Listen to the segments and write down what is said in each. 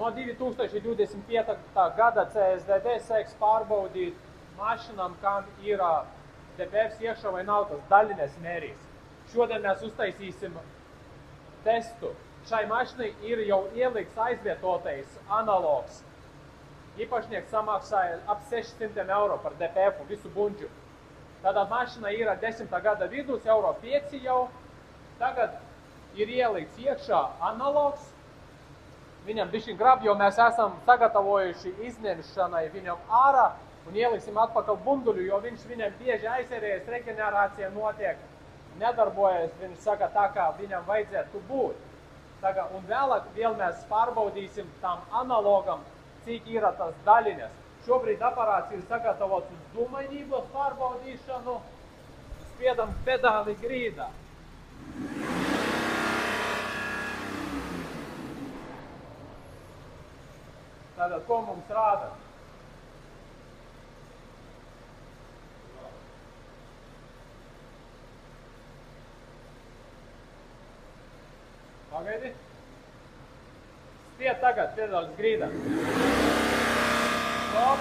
No 2025. gada CSDD sēks pārbaudīt mašinām, kam ir DPFs iekšā vai nav tas daļines mērījis. Šodien mēs uztaisīsim testu. Šai mašinai ir jau ielikts aizvietotais analogs. Īpašnieks samaksāja ap 600 eiro par DPF visu bunģu. Tātad mašina ir 10. gada vidus, euro 5 jau. Tagad ir ielikts iekšā analogs. Viņam bišķiņ grab, jo mēs esam sagatavojuši izņemšanai viņam ārā un ieliksim atpakaļ bunduļu, jo viņš viņam bieži aizērējas, reģenerācija notiek, nedarbojas, viņš saka tā, kā viņam vajadzētu būt. Tagad, un vēl mēs pārbaudīsim tam analogam, cik ir tas daļiņas. Šobrīd aparāts ir sagatavots uz dūmainības pārbaudīšanu. Spiedam pedāli grīdā. Tātad, ko mums rāda? Pagaidi. Spied tagad pedālis grīdā. Stop.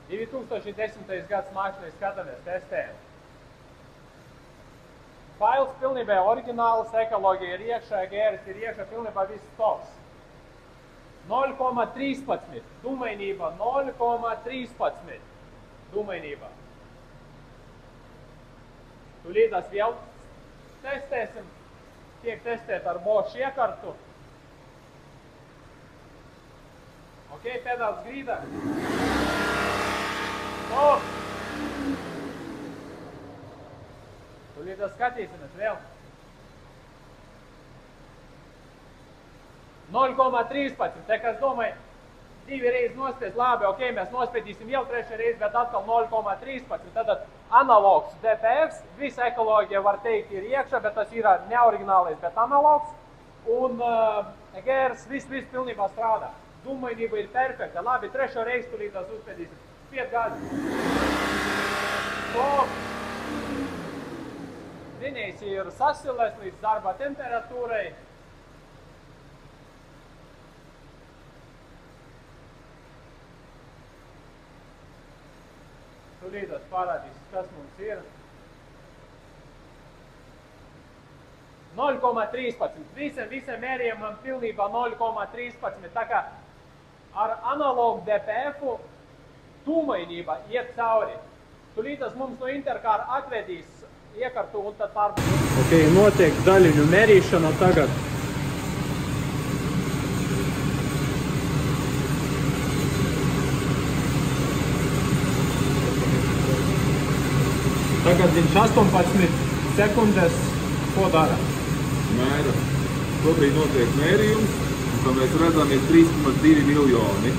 Ir 2010. gads mašinai skatāmies, testējam. Fails pilnībā oriģināls, ekoloģija ir iekšā, EGRs ir iekšā, pilnībā viss tops. 0,13. Dūmainība 0,13. Dūmainība. Tūlītās vēl testēsim. Tiek testēt ar Bosch iekartu. Ok, pedāls grīdā. Stop! Tūlītās skatīsimies vēl. 0,13. Te, kas domāja, 2 reizes nospies, labi, ok, mēs nospiedīsim vēl 3 reizes, bet atkal 0,13. Tad analogs DPFs, visa ekoloģija var teikt ir iekšā, bet tas ir neoriģinālais, bet analogs. Un EGRs viss pilnībā strādā. Dūmainība ir perfekta. Labi, 3 reizi tūlītās uzspiedīsim. Spied gāzi. Stop! Dzinējs ir sasilēs līdz darba temperatūrai. Tūlītās parādīs, kas mums ir. 0,13. Visiem mērījumam pilnībā 0,13. Tā kā ar analogu DPF-u dūmainība iet cauri. Tūlītās mums no Intercar atvedīs iekartu un tad pārbaudīs. Ok, notiek daļiņu mērīšana tagad. Tagad viņš 18 sekundes ko dara? Mēra. Šobrīd notiek mērījums, un kā mēs redzam, ir 3,2 miljoni.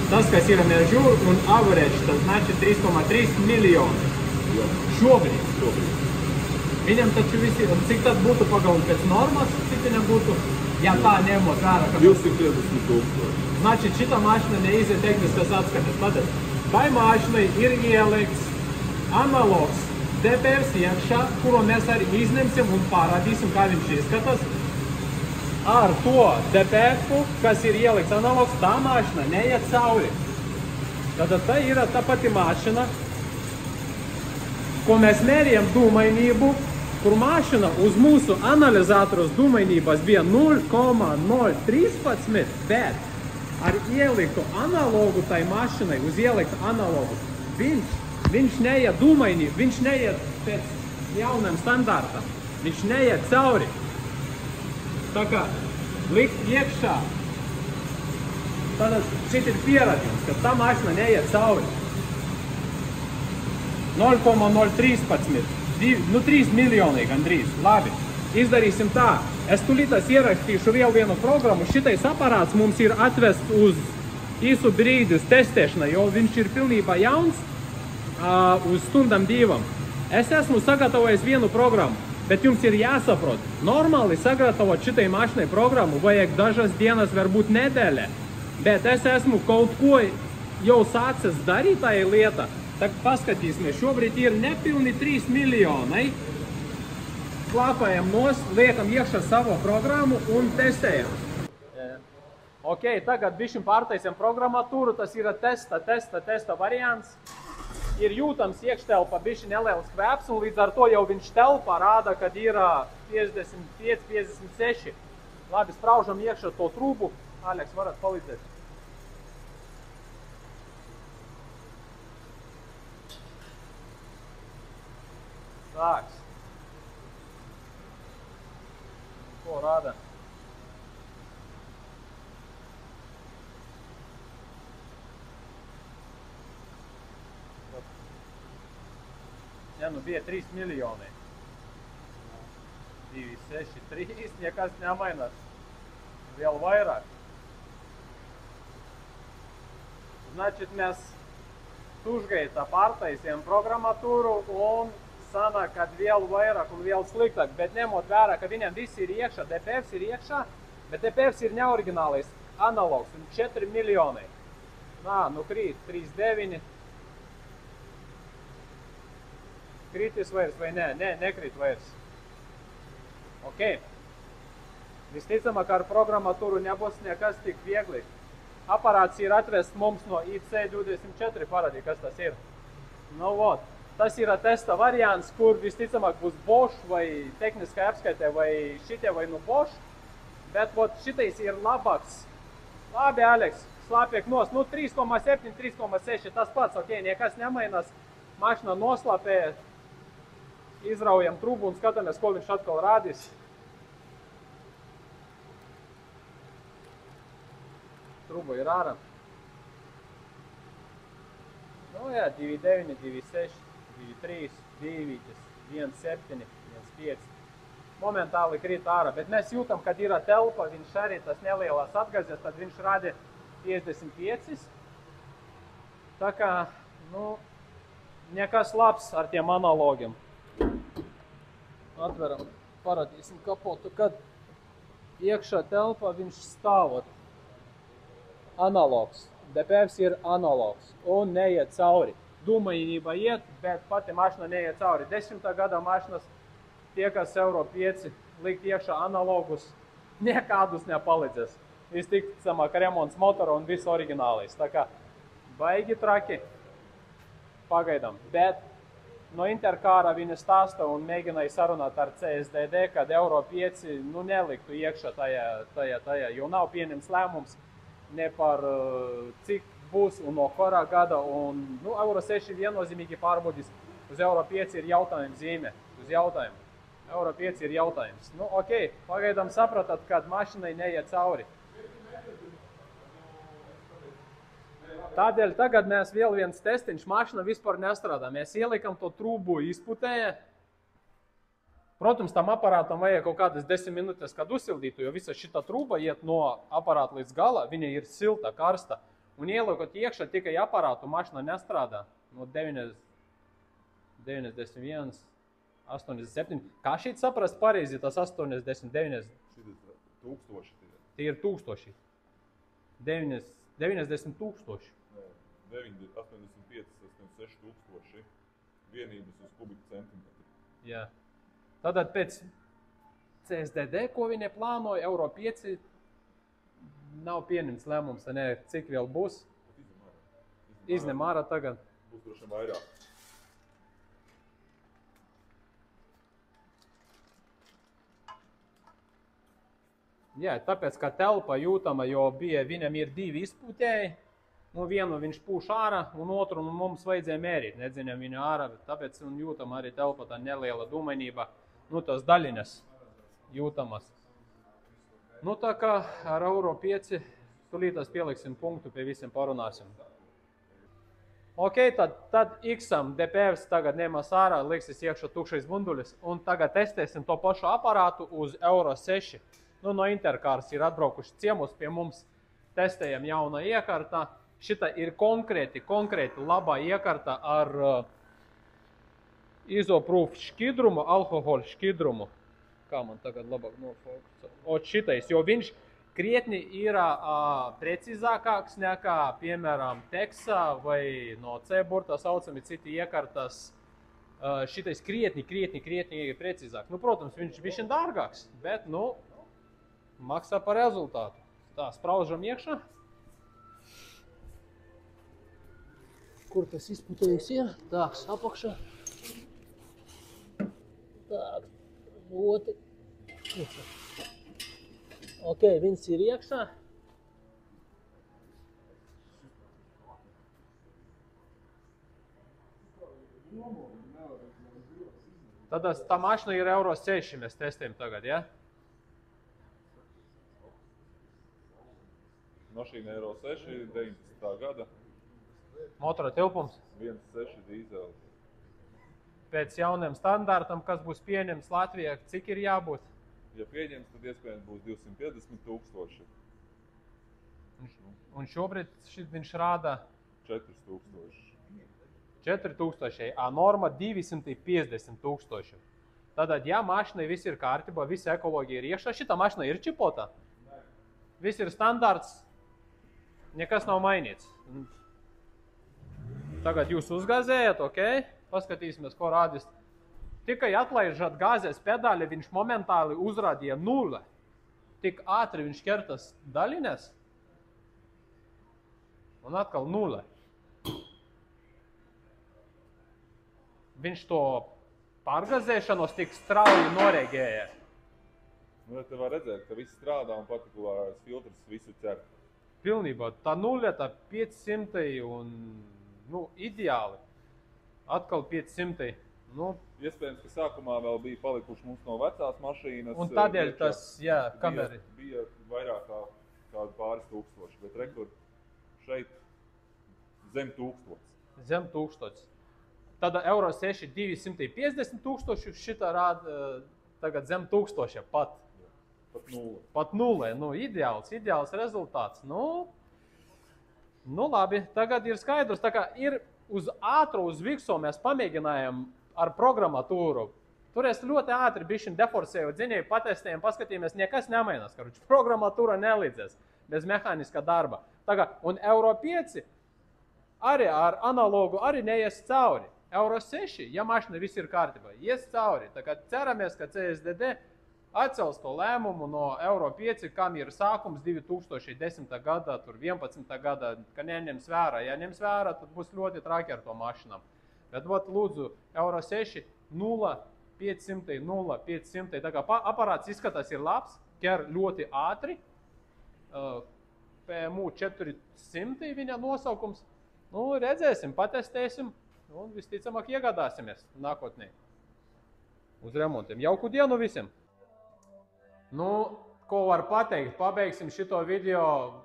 Tas, kas ir mežur un average, tas znači 3,3 miljoni. Jā. Šobrīd. Viņam taču visi, cik tad būtu pagaun pēc normas, cik viņam būtu, ja tā ņemot vērā? 250 000. Znači, šita mašina neiziet tehniskas atskates. Tad, tai mašinai ir ielikts analogs DPFs iekšā, kuru mēs arī izņemsim un parādīsim, kā viņš izskatās. Ar to DPF-u, kas ir ielikts analogs, tā mašina neiet cauri. Tātad tā ir tā pati mašina, ko mēs mērījam dūmainību, kur mašina uz mūsu analizatorus dūmainības bija 0,013, bet ar ieliktu analogu tai mašinai, uz ieliktu analogu, viņš neiet dūmainību, viņš neiet pēc jaunam standartam, viņš neiet cauri. Tā kā likt iekšā, tad šeit ir pierādījums, ka tā mašina neiet cauri. 0,013, 3 miljoni gandrīz. Labi, izdarīsim tā. Es tūlītās ierakstīšu vēl vienu programmu. Šitais aparāts mums ir atvests uz īsu brīdi uz testēšanai, jo viņš ir pilnībā jauns uz stundam 2. Es esmu sagatavojis vienu programmu. Bet jums ir jāsaprot, normāli sagatavot šitai mašinai programmu vajag dažas dienas, varbūt nedēļa. Bet es esmu kaut ko jau sācis darīt tā lieta, tad paskatīsimies, šobrīd ir nepilni 3 miljoni. Klāpējam nos, liekam iekšā savu programmu un testējam. Ok, tagad bišķiņ pārtaisam programmatūru, tas ir testa variants. Ir jūtams iekštelpa bišķiņ neliels kvēps, un līdz ar to jau viņš telpa rāda, kad ir 55, 56. Labi, spraužam iekšā to trūbu. Aleks, varat palīdzēt? Tāks. Ko rāda? Ja, nu bija 3 miljoni. 2, 6, 3, nekas nemainās. Vēl vairāk. Значит, mēs tužgaitā pārtaisījām programmatūru un sanāk, kad vēl vairāk un vēl sliktāk, bet ņemot vērā, ka viņam viss ir iekšā, DPFs ir iekšā, bet DPFs ir neoriģinālais analogs un 4 miljoni. Nā, nu krīt 3,9. Kritis vairs vai nē? Nē, nekrīt vairs. Ok. Visticamāk, ar programmatūru nebūs nekas tik viegli. Aparāts ir atvest mums no IC24 paradī, kas tas ir. Nu, vot. Tas ir testa variants, kur visticamāk būs Bosch vai tehniskai apskaitē vai šitie vai nu Bosch. Bet vot šitais ir labāks. Labi, Aleks, slāpiek nos. Nu, 3,7, 3,6, tas pats, ok, nekas nemainās. Mašina noslāpē, izraujam trūbu un skatāmies, ko viņš atkal rādīs. Trūba ir ārā. Nu, jā, 2,9, 2,6. 2,3, 2, 1,7, 1,5. Momentāli krīt ārā, bet mēs jūtam, kad ir telpa, viņš arī tas nelielās atgazes, tad viņš rāda 55. Tā kā, nu, nekas labs ar tiem analogiem. Atveram, parādīsim kapotu, kad iekšā telpa viņš stāvot. Analogs. DPFs ir analogs un neiet cauri. Dūmainība iet, bet pati mašina neiet cauri. 10. gada mašinas, tie, kas Euro 5 likt iekšā analogus, nekādus nepalīdzēs. Visticamāk remonts motora un viss oriģinālais. Tā kā baigi traki pagaidām. Bet no Interkāra viņa stāsta un mēģināja sarunāt ar CSDD, kad Euro 5 nu, neliktu iekšā tajā, jo nav pieņems lēmums ne par cik būs un no kurā gada, un nu, Euro 6 viennozīmīgi pārbaudīs. Uz Euro 5 ir jautājums zīme, uz jautājumu. Euro 5 ir jautājums. Nu, ok, pagaidām sapratat, kad mašinai neiet cauri. Tādēļ tagad mēs vēl viens testiņš, mašina vispār nestrādā. Mēs ielikam to trūbu izputēja. Protams, tam aparātam vajag kaut kādas 10 minūtes, kad uzsildītu, jo visa šita trūba iet no aparāta līdz gala, viņa ir silta, karsta. Un ieliekot iekšā tikai aparātu, mašina nestrādā. No 91, 87. Kā šeit saprast pareizi tas 89? Tie ir tūkstoši. 90 tūkstoši. 85, 86 tūkstoši vienības uz kubiku centimetru. Jā. Tātad pēc CSDD, ko viņi plānoja, Euro 5 nav pieņemts lēmums, ne, cik vēl būs. Izņem ārā tagad. Būs droši vairāk. Jā, tāpēc, ka telpa jūtama, jo viņam ir 2 izpūtēji. Nu, vienu viņš pūš ārā, un otru mums vajadzēja mērīt. Nedzinām viņu ārā, bet tāpēc jūtama arī telpa tā neliela dūmainība. Nu, tas daļiņas jūtamas. Nu, tā kā ar Euro 5 tulītās pieliksim punktu, pie visiem parunāsim. Ok, tad X-am DPFs tagad ņemas ārā, liksies iekšā tukšais bundulis, un tagad testēsim to pašu aparātu uz Euro 6. Nu, no Interkārs ir atbraukuši ciemus pie mums, testējam jauna iekārta. Šita ir konkrēti labā iekārta ar izoproof šķidrumu, alkohoļu šķidrumu. Kā man tagad labāk nofokusēt? Ot šitais, jo viņš krietni ir precīzākāks nekā, piemēram, Teksa vai no C-burta saucami citi iekartas. Šitais krietni precīzāks. Nu, protams, viņš bišķiņ dārgāks, bet, nu, maksā par rezultātu. Tā, spraužam iekšā. Kur tas izputējis ir? Tāks, apakšā. Tā, ļoti. Ok, viens ir iekšā. Tad tā mašina ir Euro 6, mēs testējam tagad, ja? Mašīna Euro 6, 19. gada. Motora tilpums. 1.6 dīzeli. Pēc jauniem standārtam, kas būs pieņems Latvijā, cik ir jābūt? Ja pieņems, tad iespējams būs 250 000. Un šobrīd viņš rāda 4000. 4000, a norma 250 000. Tātad, ja mašinai viss ir kārtībā, visa ekoloģija ir iekšā, šita mašina ir čipota? Viss ir standārts, nekas nav mainīts. Tagad jūs uzgāzējat, ok? Paskatīsimies, ko rādīs. Tikai atlaižat gāzes pedāli, viņš momentāli uzrādīja 0. Tik ātri viņš ķertas daļinās. Un atkal 0. Viņš to pārgazēšanos tik strauji noreagēja. Nu, te var redzēt, ka viss strādā un partikulārais filtrs visu cer. Pilnībā. Tā 0, tā 500 un, nu, ideāli. Atkal 500. Nu, iespējams, ka sākumā vēl bija palikuši mums no vecās mašīnas. Un tādēļ tas, jā, kameri. Bija vairāk kā kādu pāris tūkstoši, bet rekur šeit zem 1000. Zem 1000. Tad Euro 6 250 000, šitā rāda tagad zem 1000 pat. Pat 0. Pat 0. Nu, ideāls rezultāts. Nu, labi, tagad ir skaidrs. Tā kā ir uz ātru, uz vikso mēs pamēģinājām ar programmatūru. Tur es ļoti ātri bišķiņ deforsēju, dzinēju, patestējumu, paskatījāmies, nekas nemainās. Karuč, programmatūra nelīdzēs bez mehāniska darba. Tagad, un Euro 5 arī ar analogu arī neies cauri. Euro 6, ja mašina viss ir kārtībā, ies cauri. Tā kā ceramies, ka CSDD atcels to lēmumu no Euro 5, kam ir sākums 2010. gadā, tur 11. gadā, ka neņems vērā. Ja ņems vērā, tad būs ļoti traki ar to mašinām. Bet, lūdzu, Euro 6, 0, 500, 0, 500. Tā kā aparāts izskatās ir labs, ķer ļoti ātri. PMU 400 viņa nosaukums. Nu, redzēsim, patestēsim un visticamāk iegādāsimies nākotnē uz remontiem. Jauku dienu visiem! Nu, ko var pateikt? Pabeigsim šito video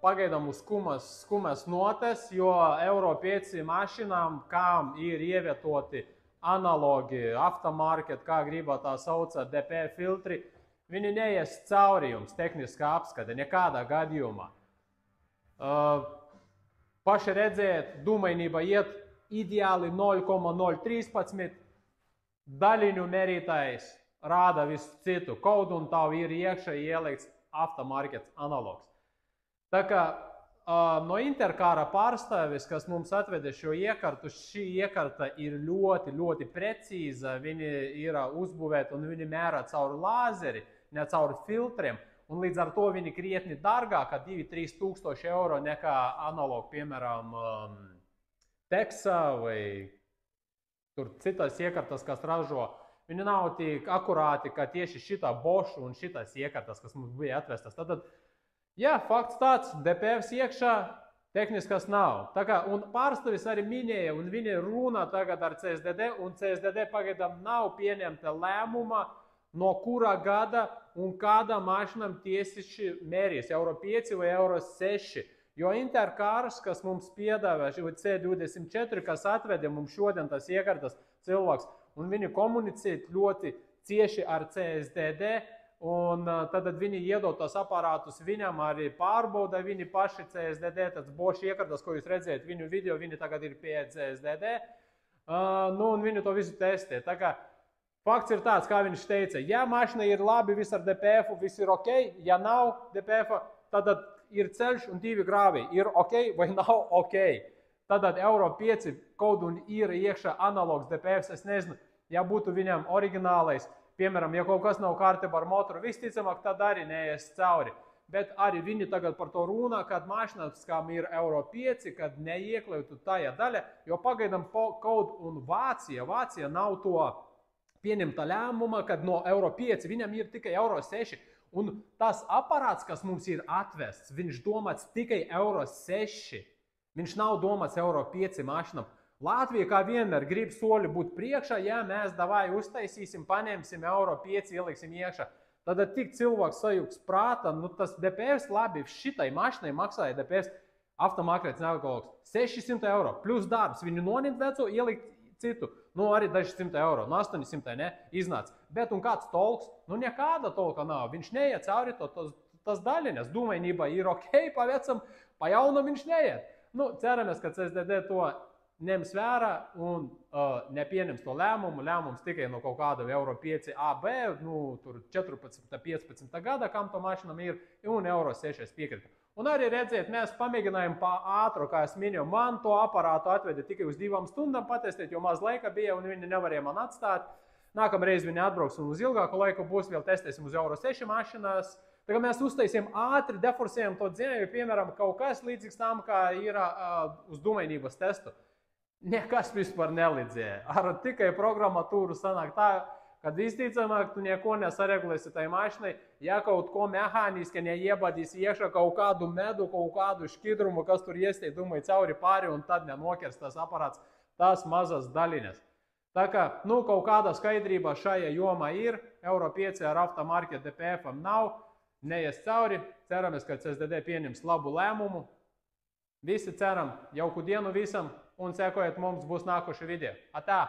pagaidām uz skumas notes, jo Euro 5 mašinām, kam ir ievietoti analogi, aftermarket, kā gribā tā sauca, DP filtri, viņi neies cauri jums tehniskā apskate, nekādā gadījumā. Paši redzēt, dūmainība iet ideāli 0,013, daļiņu mērītājs rāda visu citu kodu un tā ir iekšā ielikts aftermarket analogs. Tā kā no Interkara pārstāvis, kas mums atveda šo iekartu, šī iekarta ir ļoti precīza, viņi ir uzbūvēti un viņi mērā caur lāzeri, ne caur filtriem, un līdz ar to viņi krietni dārgāka 2-3 tūkstoši eiro nekā analogu, piemēram, Teksa vai tur citas iekartas, kas ražo. Viņi nav tik akurāti, kā tieši šitā Bosch un šitas iekartas, kas mums bija atvestas. Tad, jā, fakts tāds, DPFs iekšā, tehniskas nav. Tā kā, un pārstāvis arī minēja, un viņi runā tagad ar CSDD, un CSDD pagaidām nav pieņemta lēmuma, no kura gada un kāda mašinam tiesiši mērīs, Euro 5 vai Euro 6. Jo Interkars, kas mums piedāvā C24, kas atveda mums šodien tas iekartas cilvēks, un viņi komunicē ļoti cieši ar CSDD, un tad viņi iedod tos aparātus viņam, arī pārbauda viņi paši CSDD, tāds Bosch iekartas, ko jūs redzējat viņu video, viņi tagad ir pie CSDD, nu un viņi to visu testē. Tā kā fakts ir tāds, kā viņš teica, ja mašina ir labi, viss ar DPF, viss ir ok, ja nav DPF, tad ir ceļš un 2 grāvī, ir ok vai nav ok. Tad Euro 5 kodu un ir iekšā analogs DPF, es nezinu, ja būtu viņam oriģinālais, piemēram, ja kaut kas nav kārtībā ar motoru, visticamāk, tad arī neies cauri. Bet arī viņi tagad par to runā, kad mašīnas, kam ir Euro 5, kad neiekļautu tajā daļa, jo pagaidām kaut un Vācija nav to pieņemta lēmuma, kad no Euro 5 viņam ir tikai Euro 6. Un tas aparāts, kas mums ir atvests, viņš domāts tikai Euro 6. Viņš nav domāts Euro 5 mašīnām. Latvija kā vienmēr grib soli būt priekšā, ja mēs davai uztaisīsim, paņemsim Euro 5, ieliksim iekšā. Tad tik cilvēks sajūgs prātā, nu tas DPF labi, šitai mašinai maksāja DPF automakrēts nealkologs 600 eiro, plus darbs, viņu noņemt veco, ielikt citu, nu arī daži 100 eiro, no 800 ne, iznāca. Bet un kāds tolks? Nu nekāda tolka nav, viņš neiet cauri tas daļiņas, dūmainībā ir ok, pa vecam, pa jaunam viņš neiet. Nu, ceramies, ka CSDD to ņems vērā un nepieņems to lēmumu. Lēmums tikai no kaut kāda Euro 5 AB, nu, tur 14-15 gada, kam to mašinam ir, un Euro 6 piekrita. Un arī redziet, mēs pamēģinājām pa ātru, kā es minēju, man to aparātu atveda tikai uz 2 stundām patestēt, jo maz laika bija un viņi nevarēja man atstāt. Nākamreiz viņi atbrauks un uz ilgāku laiku būs, vēl testēsim uz Euro 6 mašinās. Tagad mēs uztaisījām ātri, deforsējam to dzinēju, piemēram, kaut kas līdzīgs tam, kā ir uz dūmainības testu. Nekas vispār nelīdzēja. Ar tikai programmatūru sanāk tā, kad visticamāk tu neko nesaregulēsi tai mašinai, ja kaut ko mehāniski neiebadīs iekšā kaut kādu medu, kaut kādu šķidrumu, kas tur iestēja, domāju, cauri pāri un tad nenokers tas aparāts, tās mazas daļiņas. Tā kā, nu, kaut kāda skaidrība šajā jomā ir, Euro 5 ar aftermarket DPF-am nav, neies cauri, ceramies, ka CSDD pieņems labu lēmumu. Visi ceram jauku dienu visam un sekojiet mums būs nākoši video. Atā!